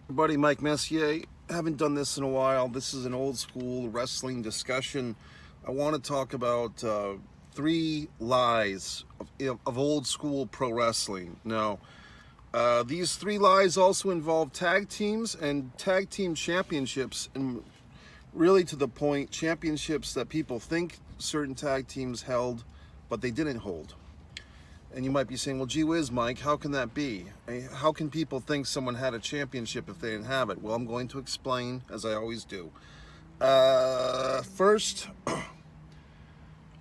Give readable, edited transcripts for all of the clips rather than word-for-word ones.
Buddy Mike Messier. Haven't done this in a while. This is an old school wrestling discussion. I want to talk about three lies of old school pro wrestling. Now, these three lies also involve tag teams and tag team championships, and really to the point, championships that people think certain tag teams held, but they didn't hold. And you might be saying, well, gee whiz, Mike, how can that be? How can people think someone had a championship if they didn't have it? Well, I'm going to explain, as I always do. First,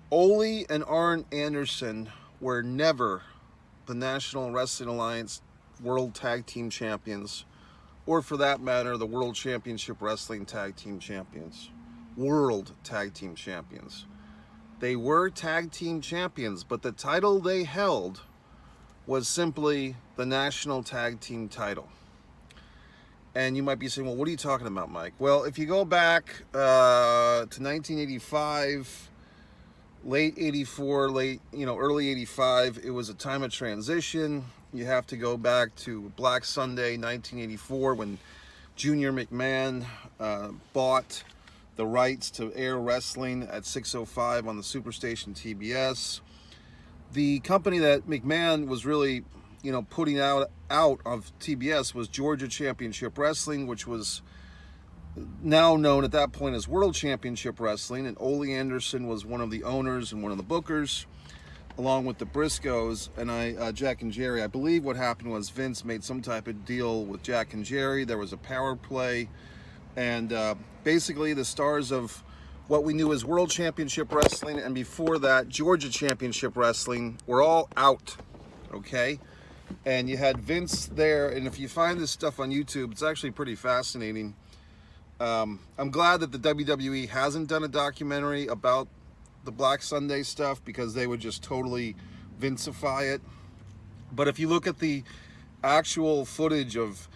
Ole and Arn Anderson were never the National Wrestling Alliance World Tag Team Champions, or for that matter, the World Championship Wrestling Tag Team Champions. World Tag Team Champions. They were tag team champions, but the title they held was simply the national tag team title. And you might be saying, well, what are you talking about, Mike? Well, if you go back to 1985, late 84, early 85, it was a time of transition. You have to go back to Black Sunday, 1984, when Junior McMahon bought the rights to air wrestling at 6:05 on the Superstation TBS. The company that McMahon was really, putting out of TBS was Georgia Championship Wrestling, which was now known at that point as World Championship Wrestling, and Ole Anderson was one of the owners and one of the bookers, along with the Briscoes and Jack and Jerry. I believe what happened was Vince made some type of deal with Jack and Jerry. There was a power play. And basically the stars of what we knew as World Championship Wrestling, and before that, Georgia Championship Wrestling, were all out, okay? And you had Vince there, and if you find this stuff on YouTube, it's actually pretty fascinating. I'm glad that the WWE hasn't done a documentary about the Black Sunday stuff, because they would just totally Vincify it. But if you look at the actual footage of,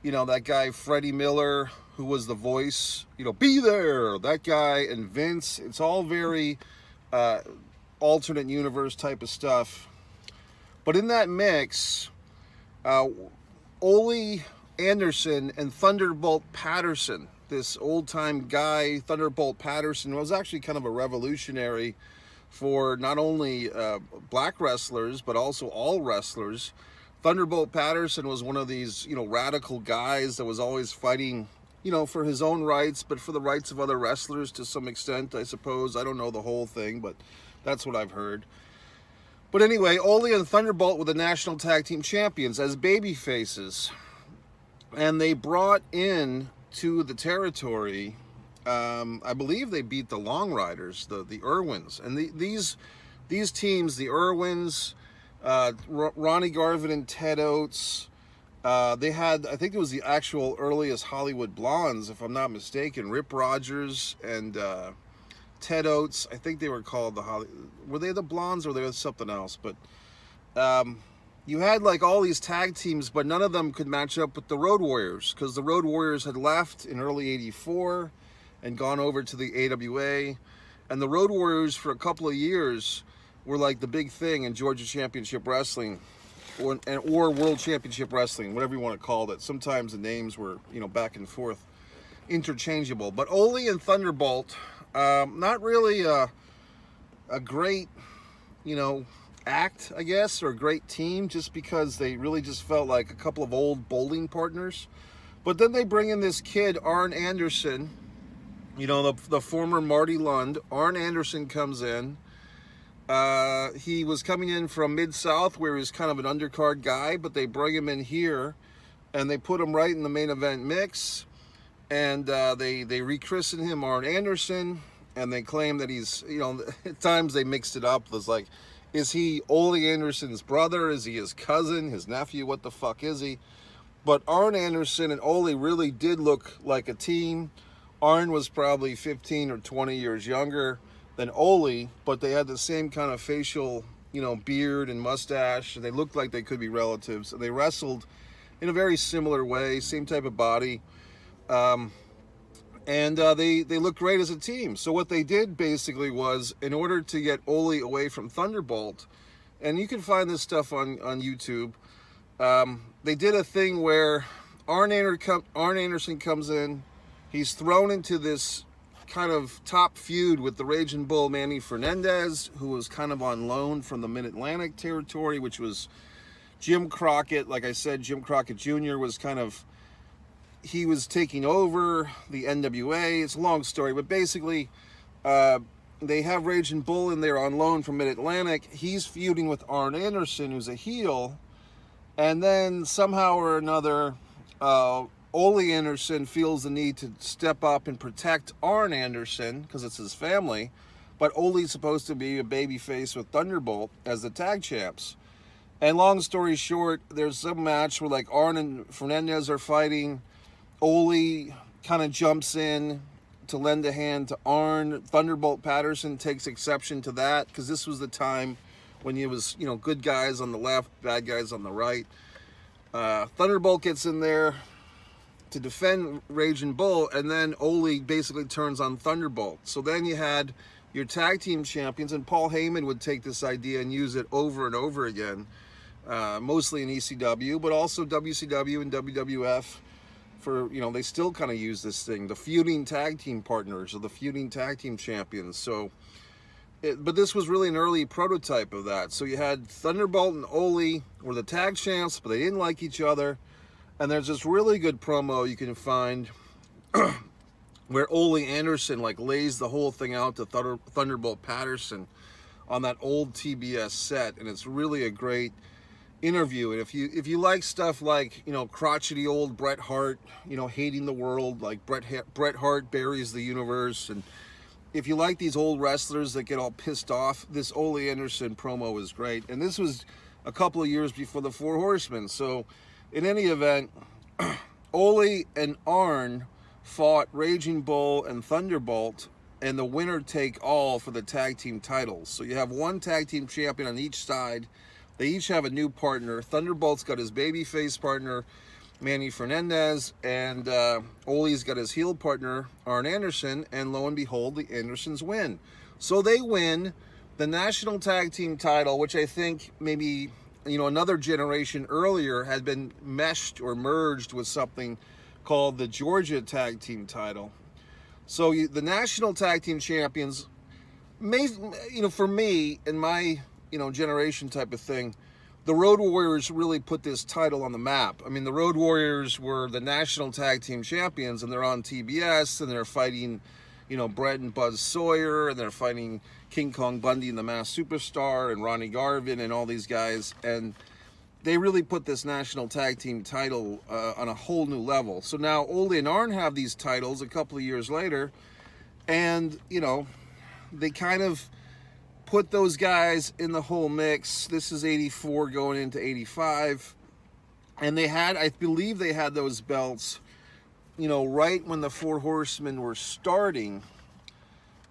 that guy Freddie Miller, who was the voice, be there, that guy, and Vince, it's all very alternate universe type of stuff. But in that mix, Ole Anderson and Thunderbolt Patterson, this old-time guy, Thunderbolt Patterson, was actually kind of a revolutionary for not only black wrestlers, but also all wrestlers. Thunderbolt Patterson was one of these, radical guys that was always fighting, for his own rights, but for the rights of other wrestlers to some extent, I suppose. I don't know the whole thing, but that's what I've heard. But anyway, Ole and Thunderbolt were the national tag team champions as baby faces. And they brought in to the territory, I believe they beat the Long Riders, the Irwins. And these teams, the Irwins, Ronnie Garvin and Ted Oates, they had, I think it was the actual earliest Hollywood Blondes, if I'm not mistaken, Rip Rogers and Ted Oates. I think they were called were they the Blondes or they were something else? But you had like all these tag teams, but none of them could match up with the Road Warriors, because the Road Warriors had left in early 84 and gone over to the AWA. And the Road Warriors for a couple of years were like the big thing in Georgia Championship Wrestling, or World Championship Wrestling, whatever you want to call it. Sometimes the names were, back and forth, interchangeable. But Ole and Thunderbolt, not really a great, act, I guess, or a great team, just because they really just felt like a couple of old bowling partners. But then they bring in this kid, Arn Anderson, the former Marty Lund. Arn Anderson comes in. He was coming in from Mid-South, where he was kind of an undercard guy, but they bring him in here, and they put him right in the main event mix, and they rechristen him Arn Anderson, and they claim that he's, at times they mixed it up. It was like, is he Ole Anderson's brother? Is he his cousin, his nephew? What the fuck is he? But Arn Anderson and Ole really did look like a team. Arn was probably 15 or 20 years younger than Ole, but they had the same kind of facial, beard and mustache. They looked like they could be relatives. They wrestled in a very similar way, same type of body, and they looked great as a team. So what they did basically was, in order to get Ole away from Thunderbolt, and you can find this stuff on YouTube, they did a thing where Arn Anderson comes in. He's thrown into this kind of top feud with the Raging Bull Manny Fernandez, who was kind of on loan from the Mid-Atlantic territory, which was Jim Crockett. Like I said, Jim Crockett Jr. was he was taking over the NWA. It's a long story, but basically they have Raging Bull in there on loan from Mid-Atlantic. He's feuding with Arn Anderson, who's a heel, and then somehow or another Ole Anderson feels the need to step up and protect Arn Anderson because it's his family, but Ole's supposed to be a babyface with Thunderbolt as the tag champs. And long story short, there's some match where like Arn and Fernandez are fighting. Ole kind of jumps in to lend a hand to Arn. Thunderbolt Patterson takes exception to that because this was the time when it was, good guys on the left, bad guys on the right. Thunderbolt gets in there to defend Raging Bull, and then Ole basically turns on Thunderbolt. So then you had your tag team champions, and Paul Heyman would take this idea and use it over and over again, mostly in ECW, but also WCW and WWF. They still kind of use this thing, the feuding tag team partners or the feuding tag team champions. But this was really an early prototype of that. So you had Thunderbolt and Ole were the tag champs, but they didn't like each other. And there's this really good promo you can find where Ole Anderson lays the whole thing out to Thunderbolt Patterson on that old TBS set, and it's really a great interview. And if you like stuff like crotchety old Bret Hart, hating the world, like Bret Hart buries the universe, and if you like these old wrestlers that get all pissed off, this Ole Anderson promo is great. And this was a couple of years before the Four Horsemen, so. In any event, Ole and Arn fought Raging Bull and Thunderbolt, and the winner take all for the tag team titles. So you have one tag team champion on each side. They each have a new partner. Thunderbolt's got his babyface partner, Manny Fernandez, and Ole's got his heel partner, Arn Anderson, and lo and behold, the Andersons win. So they win the national tag team title, which I think maybe another generation earlier had been meshed or merged with something called the Georgia Tag Team title. So the national tag team champions, for me, in my, generation type of thing, the Road Warriors really put this title on the map. I mean, the Road Warriors were the national tag team champions, and they're on TBS, and they're fighting, Brett and Buzz Sawyer, and they're fighting King Kong Bundy and the Masked Superstar and Ronnie Garvin and all these guys, and they really put this national tag team title on a whole new level. So now Ole and Arn have these titles a couple of years later, and they kind of put those guys in the whole mix. This is 84 going into 85, and I believe they had those belts right when the Four Horsemen were starting,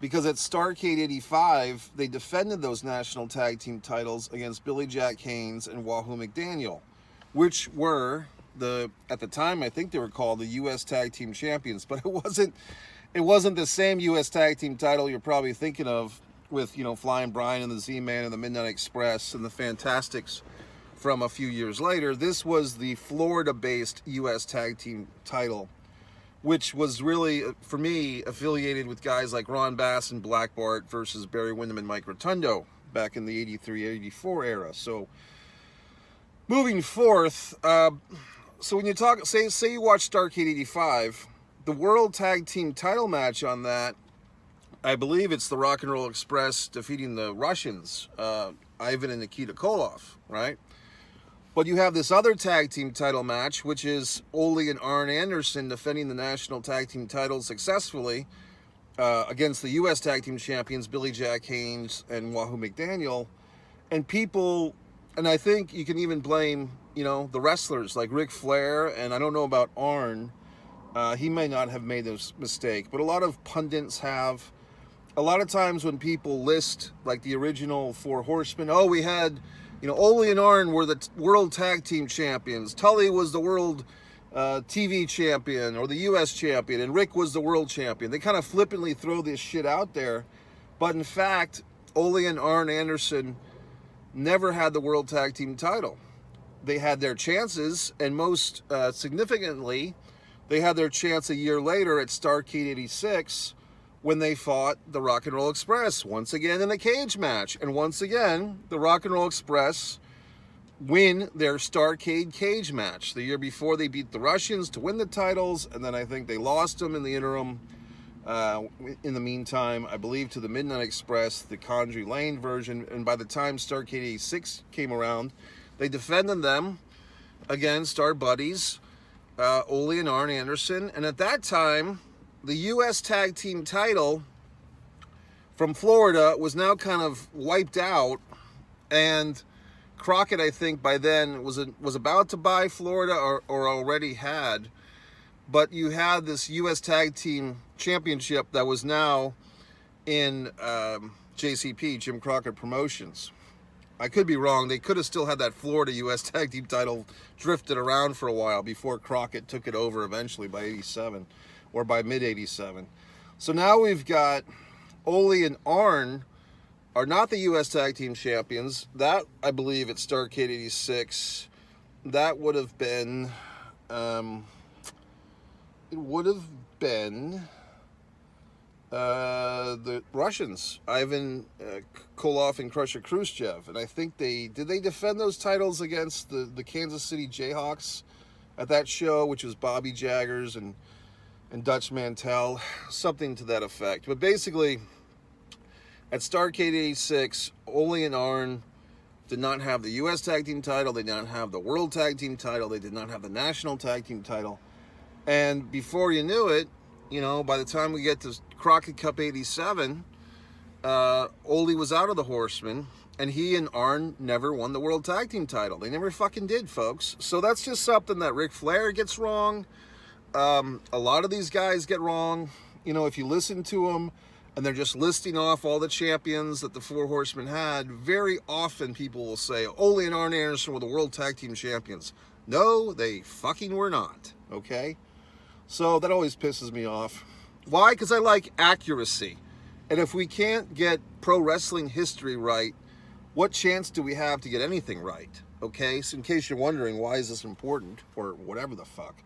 because at Starrcade 85, they defended those national tag team titles against Billy Jack Haynes and Wahoo McDaniel, which were at the time, I think they were called the U.S. Tag Team Champions, but it wasn't the same U.S. Tag Team title you're probably thinking of with, Flying Brian and the Z-Man and the Midnight Express and the Fantastics from a few years later. This was the Florida-based U.S. Tag Team title, which was really, for me, affiliated with guys like Ron Bass and Black Bart versus Barry Windham and Mike Rotundo back in the 83-84 era. So, moving forth, so when you talk, say you watch Starrcade 85, the World Tag Team title match on that, I believe it's the Rock and Roll Express defeating the Russians, Ivan and Nikita Koloff, right? But you have this other tag team title match, which is Ole and Arn Anderson defending the national tag team titles successfully against the U.S. Tag Team Champions, Billy Jack Haynes and Wahoo McDaniel. And I think you can even blame, the wrestlers like Ric Flair, and I don't know about Arn. He may not have made this mistake, but a lot of pundits have. A lot of times when people list, like the original Four Horsemen, we had... Ole and Arn were the world tag team champions. Tully was the world TV champion or the U.S. champion, and Rick was the world champion. They kind of flippantly throw this shit out there, but in fact, Ole and Arn Anderson never had the world tag team title. they had their chances, and most significantly, they had their chance a year later at Starrcade 86 when they fought the Rock and Roll Express, once again in a cage match. And once again, the Rock and Roll Express win their Starrcade cage match. The year before, they beat the Russians to win the titles, and then I think they lost them in the interim. In the meantime, I believe to the Midnight Express, the Condrey Lane version, and by the time Starrcade 86 came around, they defended them against our buddies, Ole and Arn Anderson, and at that time, the U.S. Tag Team title from Florida was now kind of wiped out, and Crockett, I think, by then was about to buy Florida or already had, but you had this U.S. Tag Team Championship that was now in JCP, Jim Crockett Promotions. I could be wrong. They could have still had that Florida U.S. Tag Team title drifted around for a while before Crockett took it over eventually by 87 or by mid-87. So now we've got Ole and Arn are not the U.S. Tag Team Champions. That, I believe, at Starrcade 86, that would have been, it would have been the Russians, Ivan Koloff and Crusher Khrushchev. And I think did they defend those titles against the Kansas City Jayhawks at that show, which was Bobby Jaggers and Dutch Mantell, something to that effect. But basically, at Starrcade 86, Ole and Arn did not have the U.S. Tag Team title, they did not have the World Tag Team title, they did not have the National Tag Team title. And before you knew it, you know, by the time we get to Crockett Cup 87, Ole was out of the Horsemen, and he and Arn never won the World Tag Team title. They never fucking did, folks. So that's just something that Ric Flair gets wrong. A lot of these guys get wrong. You know, if you listen to them, and they're just listing off all the champions that the Four Horsemen had, very often people will say, Ole and Arn Anderson were the World Tag Team Champions. No, they fucking were not, okay? So that always pisses me off. Why? Because I like accuracy. And if we can't get pro wrestling history right, what chance do we have to get anything right? Okay, so in case you're wondering, why is this important, or whatever the fuck.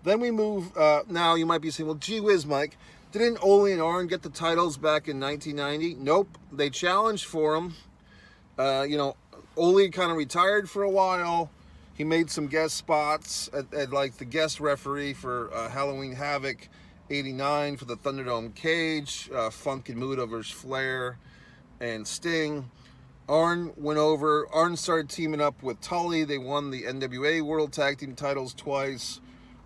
Then we move, now you might be saying, well, gee whiz, Mike, didn't Ole and Arn get the titles back in 1990? Nope, they challenged for them. You know, Ole kind of retired for a while. He made some guest spots at like the guest referee for Halloween Havoc 89 for the Thunderdome Cage, Funk and Muda versus Flair and Sting. Arn went over. Arn started teaming up with Tully. They won the NWA World Tag Team titles twice.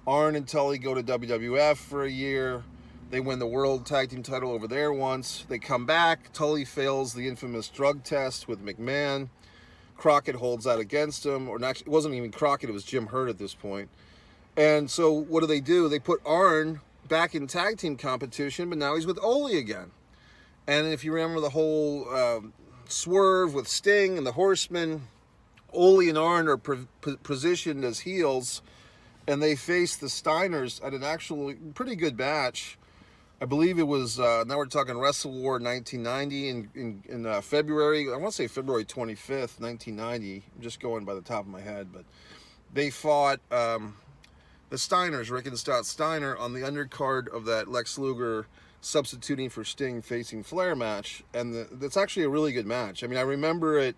Arn and Tully go to WWF for a year. They win the World Tag Team title over there once. They come back. Tully fails the infamous drug test with McMahon. Crockett holds out against him. Or not, it wasn't even Crockett, it was Jim Hurt at this point. And so what do? They put Arn back in tag team competition, but now he's with Ole again. And if you remember the whole swerve with Sting and the Horsemen, Ole and Arn are positioned as heels, and they face the Steiners at an actually pretty good match. I believe it was, now we're talking Wrestle War 1990 in February, I want to say February 25th, 1990. I'm just going by the top of my head, but they fought the Steiners, Rick and Stott Steiner, on the undercard of that Lex Luger substituting for Sting facing Flair match, and that's actually a really good match. I mean, I remember it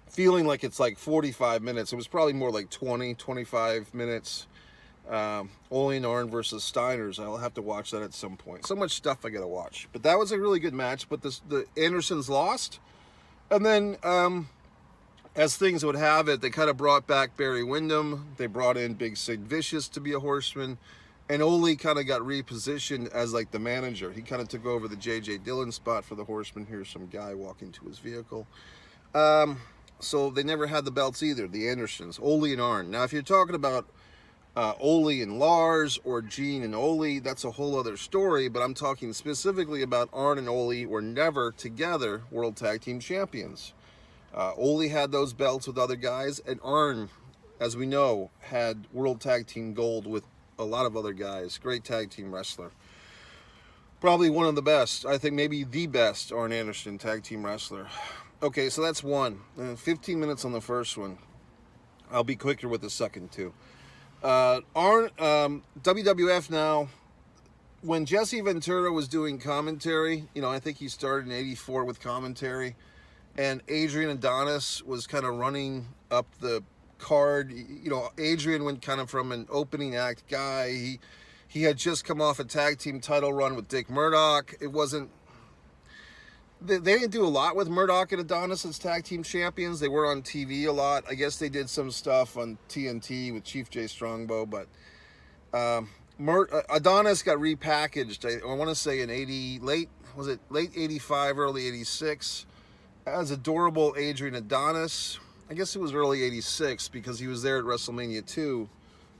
feeling like it's like 45 minutes. It was probably more like 20, 25 minutes. Ole and Arn versus Steiners. I'll have to watch that at some point. So much stuff I gotta watch. But that was a really good match. But the Andersons lost. And then, as things would have it, they kind of brought back Barry Windham. They brought in Big Sid Vicious to be a horseman. And Ole kind of got repositioned as like the manager. He kind of took over the J.J. Dillon spot for the Horsemen. Here's some guy walking to his vehicle. So they never had the belts either, the Andersons, Ole and Arn. Now, if you're talking about Ole and Lars or Gene and Ole, that's a whole other story, but I'm talking specifically about Arn and Ole were never together World Tag Team Champions. Ole had those belts with other guys, and Arn, as we know, had World Tag Team Gold with a lot of other guys. Great tag team wrestler. Probably one of the best. I think maybe the best Arn Anderson tag team wrestler. Okay, so that's one. 15 minutes on the first one. I'll be quicker with the second two. WWF now, when Jesse Ventura was doing commentary, I think he started in '84 with commentary, and Adrian Adonis was kind of running up the card. Adrian went kind of from an opening act guy. He had just come off a tag team title run with Dick Murdoch. It wasn't... They didn't do a lot with Murdoch and Adonis as tag team champions. They were on TV a lot. I guess they did some stuff on TNT with Chief Jay Strongbow, but Adonis got repackaged, I want to say in late '85, early '86, as adorable Adrian Adonis. I guess it was early '86 because he was there at WrestleMania 2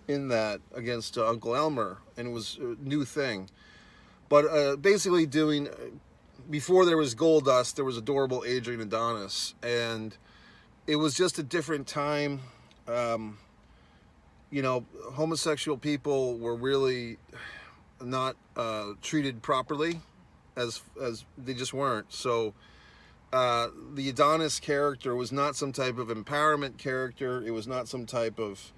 in that against Uncle Elmer, and it was a new thing. But basically doing... Before there was Goldust, there was adorable Adrian Adonis, and it was just a different time. Homosexual people were really not treated properly, as they just weren't. So the Adonis character was not some type of empowerment character. It was not some type of...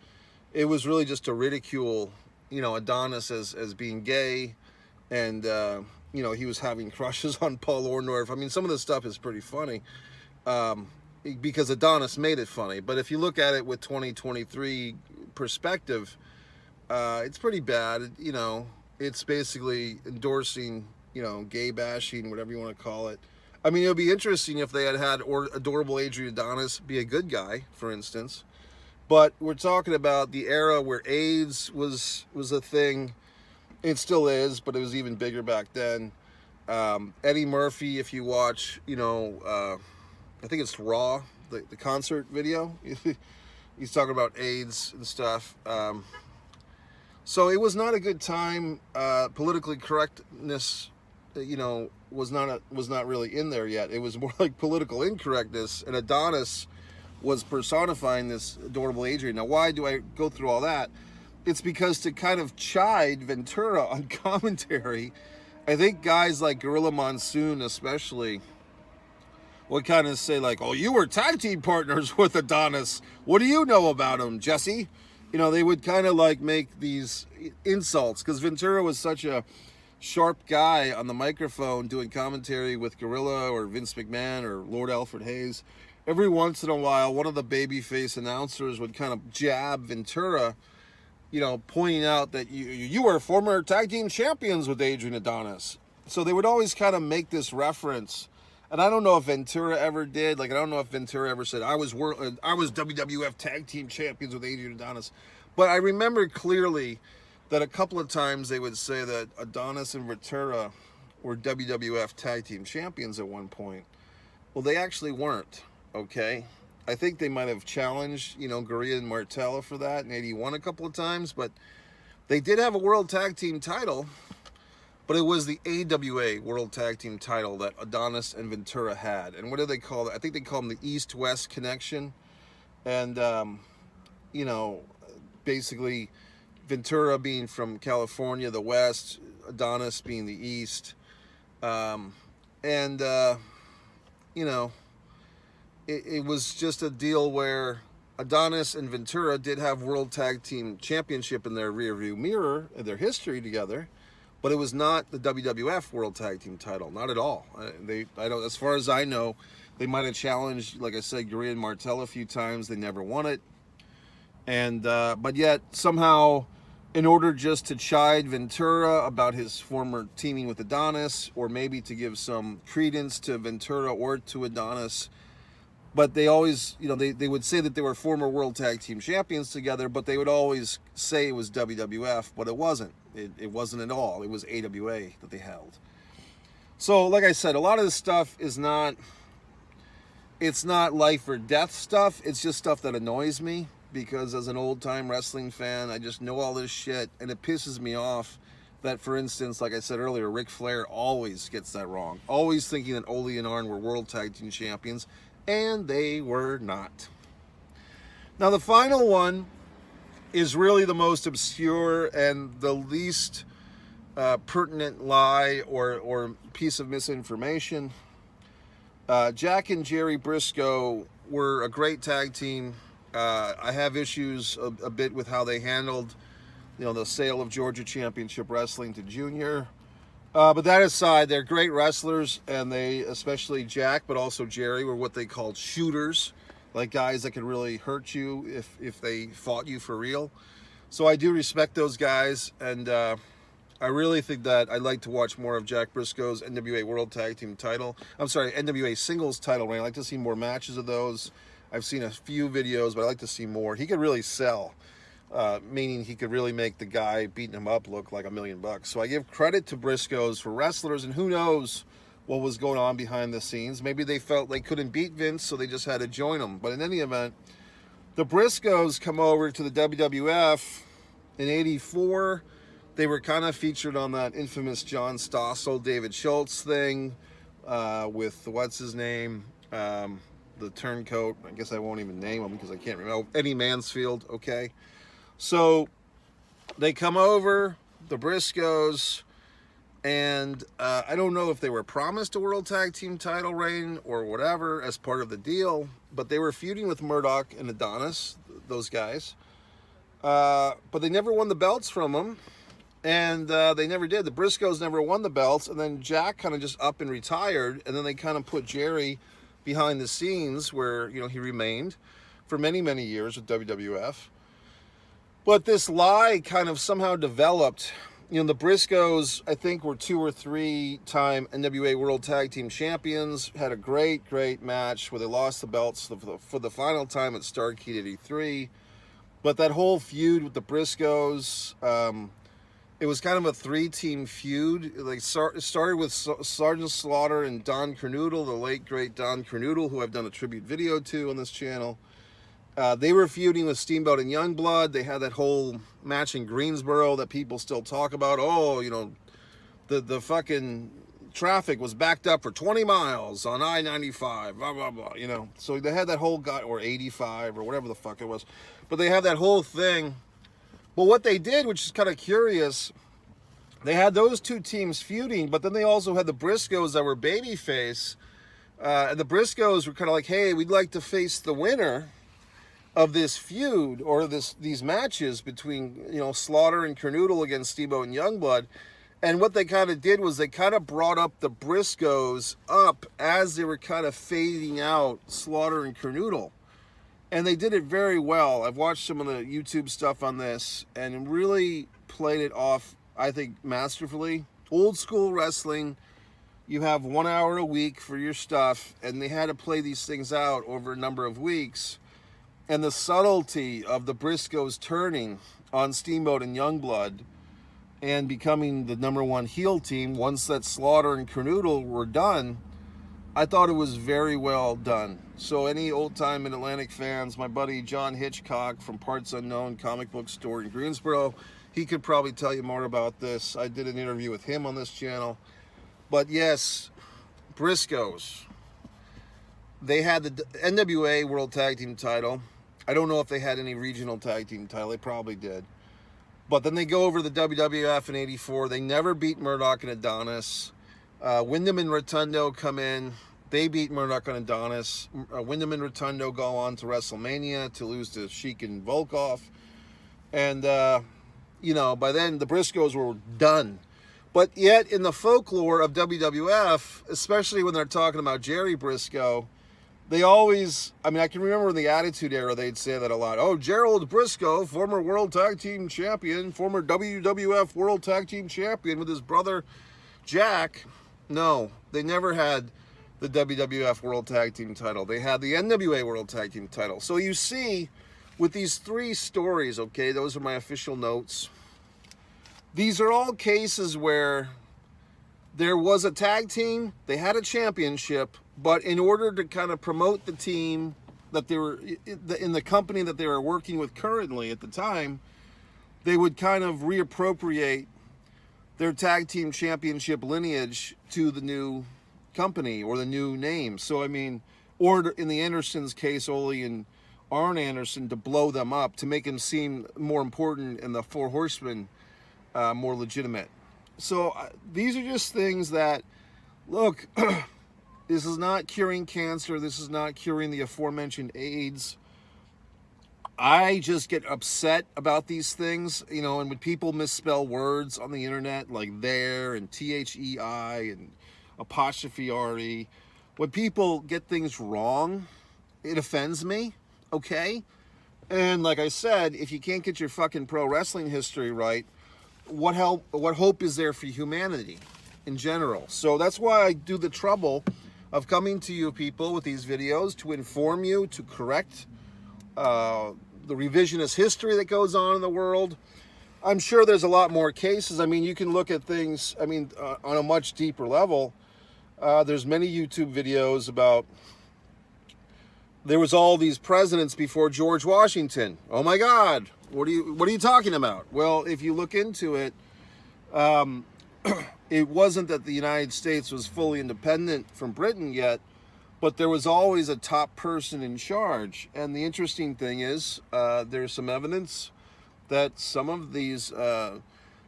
It was really just to ridicule, Adonis as being gay, and he was having crushes on Paul Orndorff. I mean, some of this stuff is pretty funny because Adonis made it funny. But if you look at it with 2023 perspective, it's pretty bad. It's basically endorsing, gay bashing, whatever you want to call it. I mean, it would be interesting if they had adorable Adrian Adonis be a good guy, for instance. But we're talking about the era where AIDS was a thing. It still is, but it was even bigger back then. Eddie Murphy, if you watch, I think it's Raw, the concert video. He's talking about AIDS and stuff. So it was not a good time. Politically correctness, was not really in there yet. It was more like political incorrectness, and Adonis was personifying this adorable Adrian. Now, why do I go through all that? It's because to kind of chide Ventura on commentary, I think guys like Gorilla Monsoon especially would kind of say like, "Oh, you were tag team partners with Adonis. What do you know about him, Jesse?" They would kind of like make these insults because Ventura was such a sharp guy on the microphone doing commentary with Gorilla or Vince McMahon or Lord Alfred Hayes. Every once in a while, one of the babyface announcers would kind of jab Ventura, pointing out that you were former tag team champions with Adrian Adonis. So they would always kind of make this reference. And I don't know if Ventura ever did. I don't know if Ventura ever said, I was WWF tag team champions with Adrian Adonis. But I remember clearly that a couple of times they would say that Adonis and Ventura were WWF tag team champions at one point. Well, they actually weren't, okay? I think they might have challenged, Gurria and Martella for that in '81 a couple of times, but they did have a World Tag Team title, but it was the AWA World Tag Team title that Adonis and Ventura had. And what do they call it? I think they call them the East-West Connection. And, basically Ventura being from California, the West, Adonis being the East. It was just a deal where Adonis and Ventura did have World Tag Team Championship in their rearview mirror, in their history together, but it was not the WWF World Tag Team title, not at all. As far as I know, they might have challenged, like I said, Gurria and Martell a few times. They never won it, but yet somehow, in order just to chide Ventura about his former teaming with Adonis, or maybe to give some credence to Ventura or to Adonis. But they always, they would say that they were former World Tag Team Champions together, but they would always say it was WWF, but it wasn't. It wasn't at all. It was AWA that they held. So, like I said, a lot of this stuff is not, it's not life or death stuff. It's just stuff that annoys me, because as an old-time wrestling fan, I just know all this shit, and it pisses me off that, for instance, like I said earlier, Ric Flair always gets that wrong. Always thinking that Ole and Arn were World Tag Team Champions, and they were not. Now, the final one is really the most obscure and the least pertinent lie or piece of misinformation. Jack and Jerry Briscoe were a great tag team I have issues a bit with how they handled, the sale of Georgia Championship Wrestling to Junior. But that aside, they're great wrestlers, and they, especially Jack, but also Jerry, were what they called shooters, like guys that could really hurt you if they fought you for real. So I do respect those guys, and I really think that I'd like to watch more of Jack Briscoe's NWA World Tag Team title. I'm sorry, NWA Singles title reign. I'd like to see more matches of those. I've seen a few videos, but I'd like to see more. He could really sell, meaning he could really make the guy beating him up look like $1 million. So I give credit to Briscoes for wrestlers, and who knows what was going on behind the scenes. Maybe they felt they couldn't beat Vince, so they just had to join him. But in any event, the Briscoes come over to the WWF in '84. They were kind of featured on that infamous John Stossel, David Schultz thing with, what's his name? The turncoat. I guess I won't even name him because I can't remember. Eddie Mansfield, okay? So they come over, the Briscoes, and I don't know if they were promised a World Tag Team title reign or whatever as part of the deal, but they were feuding with Murdoch and Adonis, those guys. But they never won the belts from them, and they never did. The Briscoes never won the belts, and then Jack kind of just up and retired, and then they kind of put Jerry behind the scenes where, he remained for many, many years with WWF. But this lie kind of somehow developed. The Briscoes, I think, were 2 or 3 time NWA World Tag Team Champions, had a great, great match where they lost the belts for the final time at Starrcade '83. But that whole feud with the Briscoes, it was kind of a 3-team feud. Like, it started with Sergeant Slaughter and Don Kernoodle, the late great Don Kernoodle, who I've done a tribute video to on this channel. They were feuding with Steamboat and Youngblood. They had that whole match in Greensboro that people still talk about. Oh, the fucking traffic was backed up for 20 miles on I-95, blah, blah, blah, So they had that whole guy, or 85, or whatever the fuck it was. But they had that whole thing. But what they did, which is kind of curious, they had those 2 teams feuding, but then they also had the Briscoes that were babyface. And the Briscoes were kind of like, hey, we'd like to face the winner of this feud, or these matches between, Slaughter and Kernoodle against Steamboat and Youngblood. And what they kind of did was they kind of brought up the Briscoes up as they were kind of fading out Slaughter and Kernoodle. And they did it very well. I've watched some of the YouTube stuff on this and really played it off, I think, masterfully. Old school wrestling, you have 1 hour a week for your stuff, and they had to play these things out over a number of weeks. And the subtlety of the Briscoes turning on Steamboat and Youngblood and becoming the #1 heel team once that Slaughter and Kernoodle were done, I thought it was very well done. So any old-time Mid-Atlantic fans, my buddy John Hitchcock from Parts Unknown comic book store in Greensboro, he could probably tell you more about this. I did an interview with him on this channel. But yes, Briscoes, they had the NWA World Tag Team title. I don't know if they had any regional tag team title. They probably did. But then they go over to the WWF in '84. They never beat Murdoch and Adonis. Wyndham and Rotundo come in. They beat Murdoch and Adonis. Wyndham and Rotundo go on to WrestleMania to lose to Sheik and Volkov. And, by then the Briscoes were done. But yet in the folklore of WWF, especially when they're talking about Jerry Briscoe, they always, I can remember in the Attitude Era, they'd say that a lot. Oh, Gerald Briscoe, former World Tag Team Champion, former WWF World Tag Team Champion with his brother Jack. No, they never had the WWF World Tag Team title. They had the NWA World Tag Team title. So you see, with these 3 stories, okay, those are my official notes. These are all cases where there was a tag team, they had a championship, but in order to kind of promote the team that they were in the company that they were working with currently at the time, they would kind of reappropriate their tag team championship lineage to the new company or the new name. So, or in the Andersons' case, Ole and Arn Anderson, to blow them up, to make them seem more important and the Four Horsemen more legitimate. So these are just things that, look, this is not curing cancer. This is not curing the aforementioned AIDS. I just get upset about these things, you know, and when people misspell words on the internet like there and THEI and apostrophe RE, when people get things wrong, it offends me, okay? And like I said, if you can't get your fucking pro wrestling history right, what hope is there for humanity in general? So that's why I do the trouble of coming to you people with these videos to inform you, to correct the revisionist history that goes on in the world. I'm sure there's a lot more cases. I mean, you can look at things, I mean, on a much deeper level. There's many YouTube videos about there was all these presidents before George Washington. Oh my God, what are you talking about? Well, if you look into it, it wasn't that the United States was fully independent from Britain yet, but there was always a top person in charge. And the interesting thing is, there's some evidence that some of these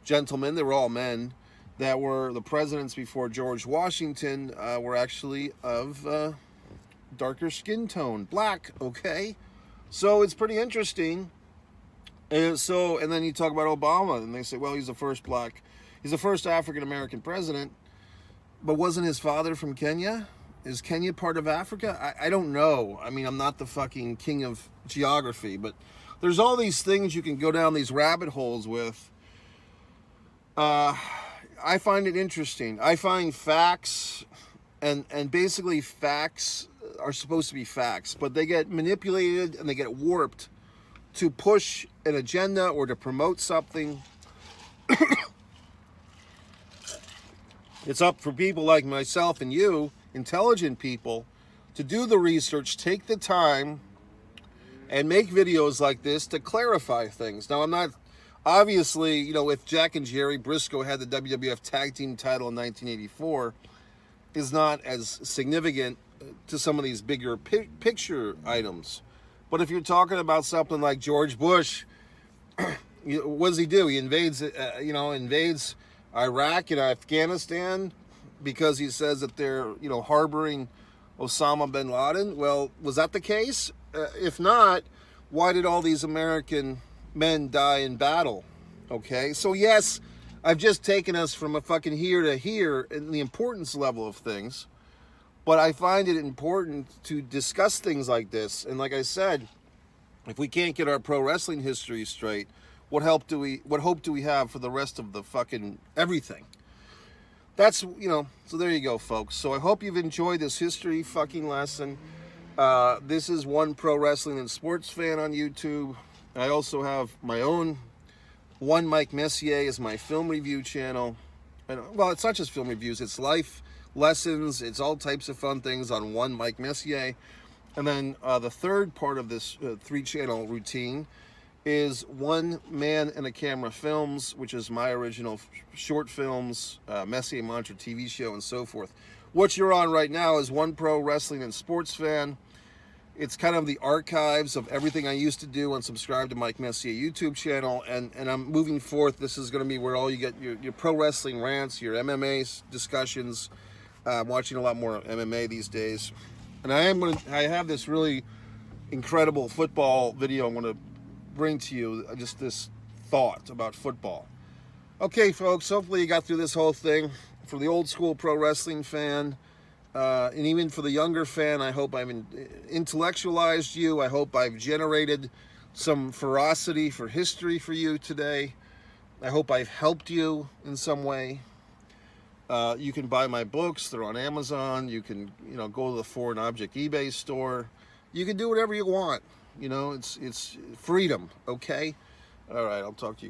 gentlemen, they were all men, that were the presidents before George Washington were actually of darker skin tone, black, okay? So it's pretty interesting. And then you talk about Obama, and they say, well, he's the first African-American president, but wasn't his father from Kenya? Is Kenya part of Africa? I don't know. I mean, I'm not the fucking king of geography, but there's all these things you can go down these rabbit holes with. I find it interesting. I find facts, and basically facts are supposed to be facts, but they get manipulated and they get warped to push an agenda or to promote something. It's up for people like myself and you, intelligent people, to do the research, take the time, and make videos like this to clarify things. Now, I'm not, obviously, you know, if Jack and Jerry Briscoe had the WWF Tag Team title in 1984, is not as significant to some of these bigger picture items. But if you're talking about something like George Bush, what does he do? He invades, invades Iraq and Afghanistan because he says that they're, harboring Osama bin Laden. Well, was that the case? If not, why did all these American men die in battle? Okay, so yes, I've just taken us from a fucking here to here in the importance level of things, but I find it important to discuss things like this. And like I said, if we can't get our pro wrestling history straight, what hope do we have for the rest of the fucking everything? That's, so there you go, folks. So I hope you've enjoyed this history fucking lesson. This is One Pro Wrestling and Sports Fan on YouTube. I also have my own One Mike Messier is my film review channel. And, well, it's not just film reviews, it's life lessons, it's all types of fun things on One Mike Messier. And then the third part of this 3-channel routine is One Man and a Camera Films, which is my original short films, Messier Mantra TV show, and so forth. What you're on right now is One Pro Wrestling and Sports Fan. It's kind of the archives of everything I used to do and subscribe to Mike Messier YouTube channel. And I'm moving forth. This is going to be where all you get your pro wrestling rants, your MMA discussions. I'm watching a lot more MMA these days. And I have this really incredible football video I'm going to bring to you, just this thought about football. Okay, folks, hopefully you got through this whole thing. For the old school pro wrestling fan, and even for the younger fan, I hope I've intellectualized you. I hope I've generated some ferocity for history for you today. I hope I've helped you in some way. You can buy my books. They're on Amazon. You can, go to the Foreign Object eBay store. You can do whatever you want. It's freedom, okay? All right, I'll talk to you.